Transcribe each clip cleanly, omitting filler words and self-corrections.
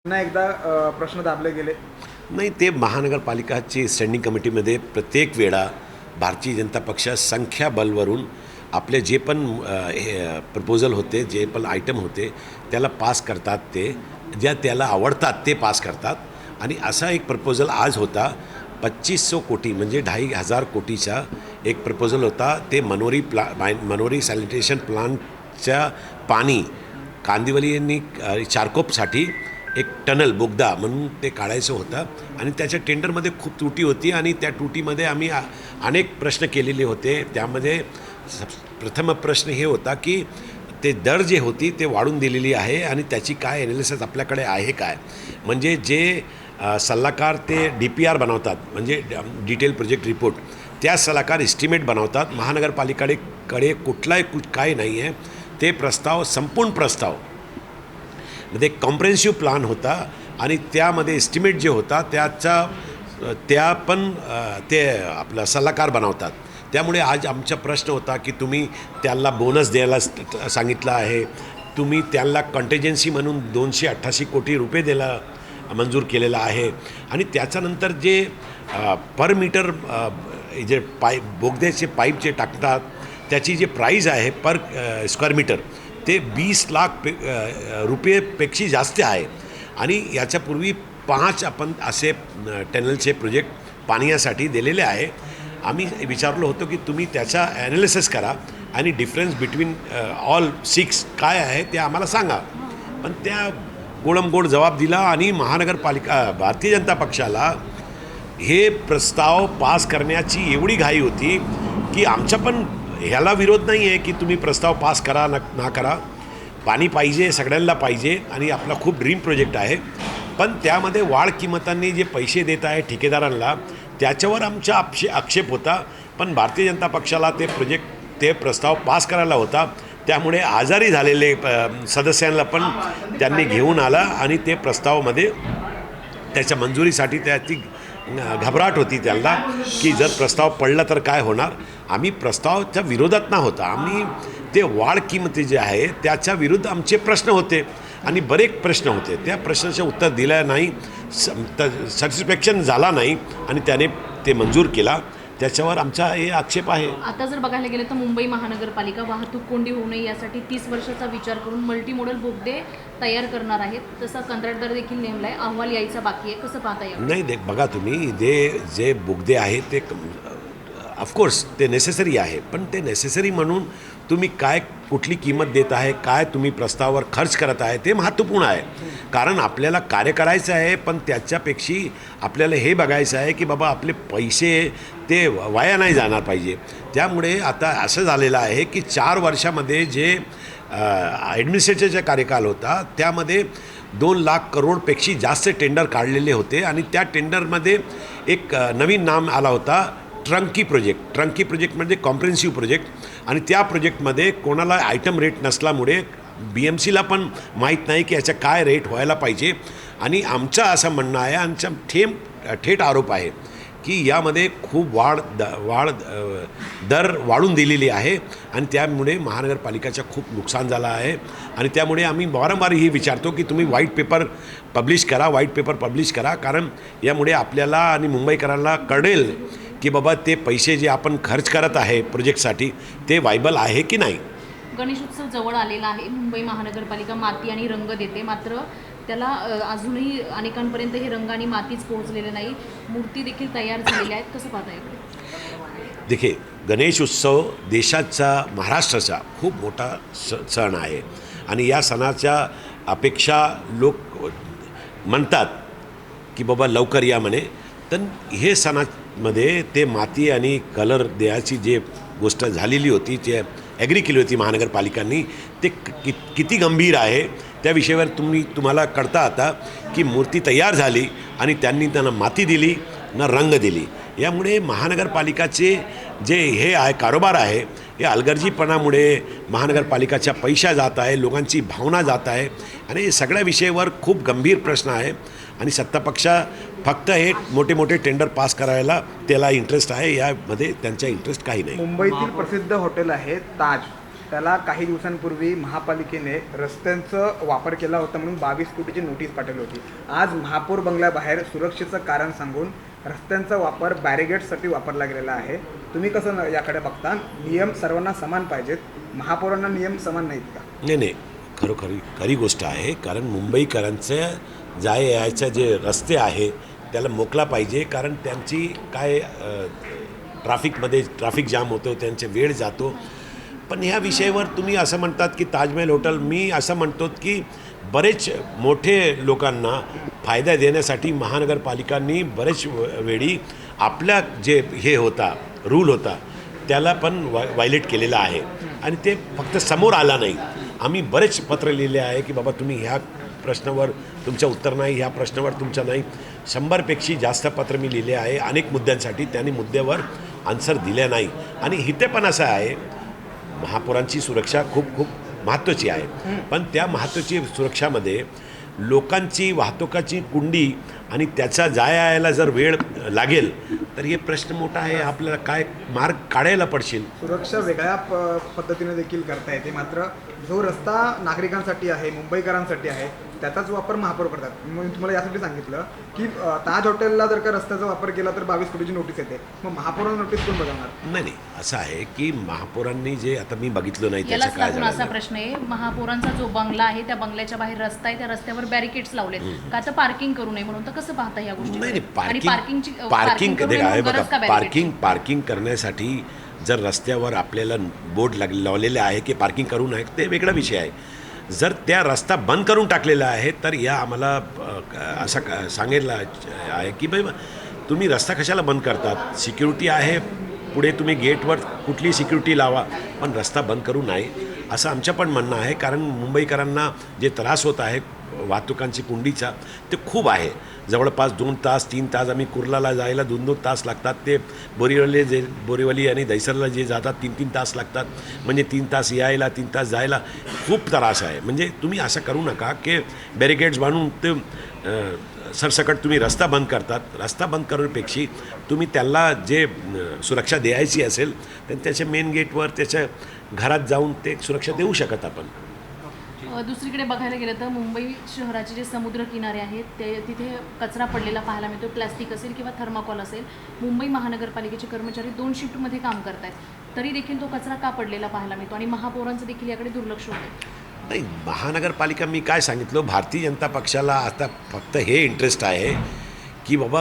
पुन्हा एकदा प्रश्न दाबले गेले. नाही, ते महानगरपालिकाची स्टँडिंग कमिटीमध्ये प्रत्येक वेळा भारतीय जनता पक्ष संख्याबळवरून आपले जे पण हे प्रपोजल होते, जे पण आयटम होते त्याला पास करतात. ते ज्या त्याला आवडतात ते पास करतात. आणि असा एक प्रपोजल आज होता 2500 कोटी म्हणजे 2,500 कोटीचा एक प्रपोजल होता. ते मनोरी सॅनिटेशन प्लांटच्या पाणी कांदिवली यांनी चारकोपसाठी एक टनल बोगदा म्हणून ते काढायचं होतं. आणि त्याच्या टेंडरमध्ये खूप त्रुटी होती आणि त्या त्रुटीमध्ये आम्ही अनेक प्रश्न केलेले होते. त्यामध्ये प्रथम प्रश्न हे होता की ते दर जे होती ते वाढून दिलेली आहे आणि त्याची काय ॲनालिसिस आपल्याकडे आहे काय. म्हणजे जे सल्लागार ते DPR बनवतात म्हणजे डिटेल प्रोजेक्ट रिपोर्ट, त्या सल्लागार एस्टिमेट बनवतात. महानगरपालिकेकडे काय नाही आहे. ते प्रस्ताव संपूर्ण प्रस्ताव मध्ये कॉम्प्रेहेन्सिव्ह प्लान होता आणि त्यामध्ये एस्टिमेट जे होता त्या पण ते आपला सल्लागार बनवतात. त्यामुळे आज आमचा प्रश्न होता की तुम्ही त्याला बोनस द्यायला सांगितलं आहे, तुम्ही त्याला कंटेजन्सी म्हणून 288 कोटी रुपये द्यायला मंजूर केलेला आहे. आणि त्याच्यानंतर जे पर मीटर जे बोगद्याचे पाईप जे टाकतात त्याची जे प्राईज आहे पर स्क्वेअर मीटर ते 20 लाख रुपयेपेक्षा जास्त आहे. आणि याच्यापूर्वी 5 आपण असे टनलचे प्रोजेक्ट पाण्यासाठी दिलेले आहे. आम्ही विचारलो होतो की तुम्ही त्याचा ॲनालिसिस करा आणि डिफरन्स बिटवीन ऑल 6 काय आहे ते आम्हाला सांगा. पण त्या गोडमगोड जबाब दिला आणि भारतीय जनता पक्षाला हे प्रस्ताव पास करण्याची एवढी घाई होती की आमचा पण ह्याला विरोध नाही आहे की तुम्ही प्रस्ताव पास करा ना करा. पाणी पाहिजे, सगळ्यांना पाहिजे आणि आपला खूप ड्रीम प्रोजेक्ट आहे. पण त्यामध्ये वाढ किंमतांनी जे पैसे देत आहे ठेकेदारांना त्याच्यावर आमचा आक्षेप होता. पण भारतीय जनता पक्षाला ते प्रस्ताव पास करायला होता. त्यामुळे आजारी झालेले सदस्यांना पण त्यांनी घेऊन आला आणि ते प्रस्तावामध्ये त्याच्या मंजुरीसाठी त्याची घबराट होती त्यांना की जर प्रस्ताव पडला तर काय होणार. आम्ही प्रस्तावाच्या विरोधात ना होता, आम्ही ते वाढ किंमती जे आहे त्याच्या विरुद्ध आमचे प्रश्न होते आणि बरेच प्रश्न होते. त्या प्रश्नाचं उत्तर दिलं नाही, सॅटिस्फॅक्शन झाला नाही आणि त्याने ते मंजूर केला. त्याच्यावर आमचा हे आक्षेप आहे. आता जर बघायला गेलं तर मुंबई महानगरपालिका वाहतूक कोंडी होऊ नये यासाठी 30 वर्षाचा विचार करून मल्टीमोडल बोगदे तयार करणार आहेत. तसा कंत्राटदार देखील नेमलाय, अहवाल यायचा बाकी आहे. कसं पाहता येईल? नाही, बघा तुम्ही जे बोगदे आहेत ते ऑफकोर्स ते नेसेसरी आहे. पण ते नेसेसरी म्हणून तुम्ही कुठली किंमत देत आहे, काय तुम्ही प्रस्तावावर खर्च करत आहे ते महत्त्वपूर्ण आहे. कारण आपल्याला कार्य करायचं आहे. पण त्याच्यापेक्षा आपल्याला हे बघायचं आहे की बाबा आपले पैसे ते वाया नाही जाणार पाहिजे. त्यामुळे आता असं झालेलं आहे की 4 वर्षामध्ये जे ॲडमिनिस्ट्रेटिव्हचा कार्यकाल होता त्यामध्ये 2 लाख करोडपेक्षा जास्त टेंडर काढलेले होते. आणि त्या टेंडरमध्ये एक नवीन नाम आला होता ट्रंकी प्रोजेक्ट म्हणजे कॉम्प्रेहेन्सिव्ह प्रोजेक्ट. आणि त्या प्रोजेक्टमध्ये कोणाला आयटम रेट नसल्यामुळे BMCला पण माहीत नाही की याचा काय रेट व्हायला पाहिजे. आणि आमचं असं म्हणणं आहे, आमचा थेट आरोप आहे की यामध्ये खूप दर वाढून दिलेली आहे आणि त्यामुळे महानगरपालिकेचं खूप नुकसान झालं आहे. आणि त्यामुळे आम्ही वारंवार ही विचारतो की तुम्ही व्हाईट पेपर पब्लिश करा. कारण यामुळे आपल्याला आणि मुंबईकरांना कळेल की बाबा ते पैसे जे आपण खर्च करत आहे प्रोजेक्टसाठी ते वायबल आहे की नाही. गणेशोत्सव जवळ आलेला आहे. मुंबई महानगरपालिका माती आणि रंग देते, मात्र त्याला अजूनही अनेकांपर्यंत हे रंग आणि मातीच पोहोचलेले नाही. मूर्ती देखील तयार झालेल्या आहेत. कसं पाहता येईल? देखील गणेश उत्सव देशाचा, महाराष्ट्राचा खूप मोठा सण आहे आणि या सणाच्या अपेक्षा लोक म्हणतात की बाबा लवकर या म्हणे. तर हे सणामध्ये ते माती आणि कलर द्यायची जे गोष्ट झालेली होती, जे ॲग्री केली होती महानगरपालिकांनी, ते किती गंभीर आहे त्या विषयावर तुम्हाला कळता आता की मूर्ती तयार झाली आणि त्यांना माती दिली ना रंग दिली. यामुळे महानगरपालिकाचे जे हे आहे कारोबार आहे हे हलगर्जीपणामुळे महानगरपालिकाच्या पैसा जात आहे, लोकांची भावना जात आहे आणि सगळ्या विषयावर खूप गंभीर प्रश्न आहे. आणि सत्तापक्ष फक्त हे मोठे टेंडर पास करायला त्याला इंटरेस्ट आहे, यामध्ये त्यांचा इंटरेस्ट काही नाही. मुंबईतील प्रसिद्ध हॉटेल आहे ताज, त्याला काही दिवसांपूर्वी महापालिकेने रस्त्यांचा वापर केला होता म्हणून 22 कोटीची नोटीस पाठवली होती. आज महापौर बंगल्याबाहेर सुरक्षेचं कारण सांगून रस्त्यांचा वापर बॅरिगेड्ससाठी वापरला गेलेला आहे. तुम्ही कसं याकडे बघता? नियम सर्वांना समान पाहिजेत, महापौरांना नियम समान नाहीत का? नाही, खरी गोष्ट आहे. कारण मुंबईकरांचं यायचं जे रस्ते आहे त्याला मोकला पाहिजे. कारण त्यांची काय ट्रॅफिकमध्ये ट्रॅफिक जाम होतो, त्यांचे वेळ जातो. पण ह्या विषयावर तुम्ही असं म्हणतात की ताजमहल हॉटेल, मी असं म्हणतो की बरेच मोठे लोकांना फायदा देण्यासाठी महानगरपालिकांनी बरेच वेळी आपल्या जे हे होता रूल होता त्याला पण वायलेट केलेला आहे आणि ते फक्त समोर आला नाही. आम्ही बरेच पत्र लिहिले आहे की बाबा तुम्ही ह्या प्रश्नावर तुमचं उत्तर नाही, ह्या प्रश्नावर तुमचं नाही. 100पेक्षा जास्त पत्र मी लिहिले आहे अनेक मुद्द्यांसाठी. त्यांनी मुद्द्यावर आन्सर दिले नाही. आणि इथे पण असं आहे, महापौरांची सुरक्षा खूप महत्त्वाची आहे. पण त्या महत्त्वाची सुरक्षामध्ये लोकांची वाहतुकाची कुंडी आणि त्याचा यायला जर वेळ लागेल तर हे प्रश्न मोठा आहे. आपल्याला काय मार्ग काढायला पडशील. सुरक्षा वेगळ्या पद्धतीने देखील करता येते, मात्र जो रस्ता नागरिकांसाठी आहे, मुंबईकरांसाठी आहे, त्याचाच वापर महापौर करतात. मी तुम्हाला यासाठी सांगितलं की ताज हॉटेलला जर का रस्त्याचा वापर केला तर 22 कोटीची नोटीस येते. मग महापौरांना नोटीस कोण बजावणार? नाही, असं आहे की महापौरांनी जे आता मी बघितलं नाही त्याचं यालाच काय लागून झालं. असा प्रश्न आहे, महापौरांचा जो बंगला आहे त्या बंगल्याच्या बाहेर रस्ता आहे, त्या रस्त्यावर बॅरिकेड्स लावलेत का तर पार्किंग करू नये म्हणून. तर कसं पाहता या गोष्टी? नाही, पार्किंग पार्किंग करण्यासाठी जर रस्त्यावर आपल्याला बोर्ड लावलेले आहे की पार्किंग करू नये ते वेगळा विषय आहे. जर त्या रस्ता बंद करून टाकलेला आहे तर या आम्हाला असं सांगायला आहे की बाई तुम्ही रस्ता कशाला बंद करतात? सिक्युरिटी आहे पुढे, तुम्ही गेटवर कुठली सिक्युरिटी लावा, पण रस्ता बंद करू नये असं आमचं पण म्हणणं आहे. कारण मुंबईकरांना जे त्रास होत आहे वाहतुकांची कुंडीचा ते खूप आहे. जवळपास 2 तास 3 तास आम्ही कुर्लाला जायला 2-2 तास लागतात. ते बोरीवली आणि दहिसरला जे जातात 3-3 तास लागतात. म्हणजे 3 तास यायला 3 तास जायला खूप त्रास आहे. म्हणजे तुम्ही असं करू नका की बॅरिकेड्स बांधून ते सरसकट तुम्ही रस्ता बंद करतात. रस्ता बंद करण्यापेक्षा तुम्ही त्याला जे सुरक्षा द्यायची असेल तर त्याच्या मेन गेटवर त्याच्या घरात जाऊन ते सुरक्षा देऊ शकत आपण. दुसरीकडे बघायला गेलं तर मुंबई शहराचे जे समुद्र किनारे आहेत ते तिथे कचरा पडलेला पाहायला मिळतो. प्लॅस्टिक असेल किंवा थर्माकॉल असेल. मुंबई महानगरपालिकेचे कर्मचारी 2 शिफ्टमध्ये काम करत आहेत, तरी देखील तो कचरा का पडलेला पाहायला मिळतो आणि महापौरांचं देखील याकडे दुर्लक्ष होतं. नाही, महानगरपालिका मी काय सांगितलं, भारतीय जनता पक्षाला आता फक्त हे इंटरेस्ट आहे की बाबा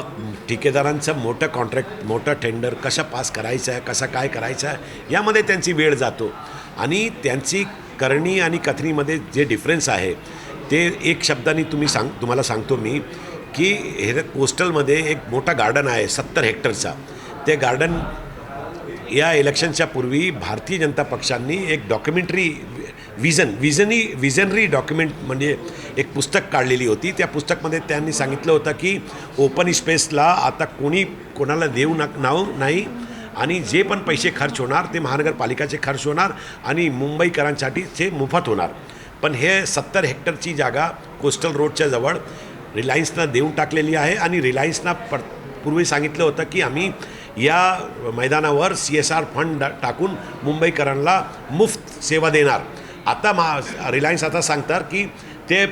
ठेकेदारांचं मोठं कॉन्ट्रॅक्ट, मोठं टेंडर कसं पास करायचं आहे, कसं काय करायचं आहे यामध्ये त्यांची वेळ जातो. आणि त्यांची करणी आणि कथनीमध्ये जे डिफरन्स आहे ते एक शब्दाने तुम्हाला सांगतो मी की हे कोस्टलमध्ये एक मोठा गार्डन आहे 70 हेक्टरचा. ते गार्डन या इलेक्शनच्या पूर्वी भारतीय जनता पक्षांनी एक डॉक्युमेंटरी विजनरी डॉक्युमेंट म्हणजे एक पुस्तक काढलेली होती. त्या पुस्तकमध्ये त्यांनी सांगितलं होतं की ओपन स्पेसला आता कोणाला देऊ नाही आणि जे पण पैसे खर्च होणार ते महानगरपालिकाचे खर्च होणार आणि मुंबईकरांसाठी ते मोफत होणार. पण हे 70 हेक्टरची जागा कोस्टल रोडच्या जवळ रिलायन्सनं देऊन टाकलेली आहे आणि रिलायन्सनं पूर्वी सांगितलं होतं की आम्ही या मैदानावर CSR फंड टाकून मुंबईकरांना मुफ्त सेवा देणार. आता रिलायन्स आता सांगतात की ते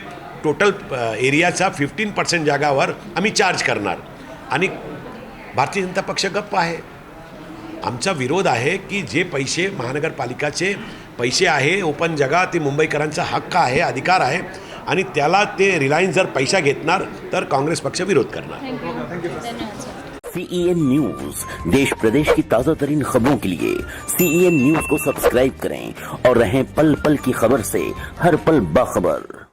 टोटल एरियाचा 15% जागावर आम्ही चार्ज करणार आणि भारतीय जनता पक्ष गप्प आहे. आमचा विरोध आहे की जे पैसे महानगरपालिकाचे पैसे आहे ओपन जगा ते मुंबईकरांचा हक्क आहे, अधिकार आहे आणि त्याला ते रिलायन्स जर पैसा घेतणार तर काँग्रेस पक्ष विरोध करणार. CEN न्यूज, देश प्रदेश की ताज़ा तरीन खबरों के लिए CEN न्यूज को सब्सक्राइब करें और रहें पल पल की खबर से हर पल बाखबर.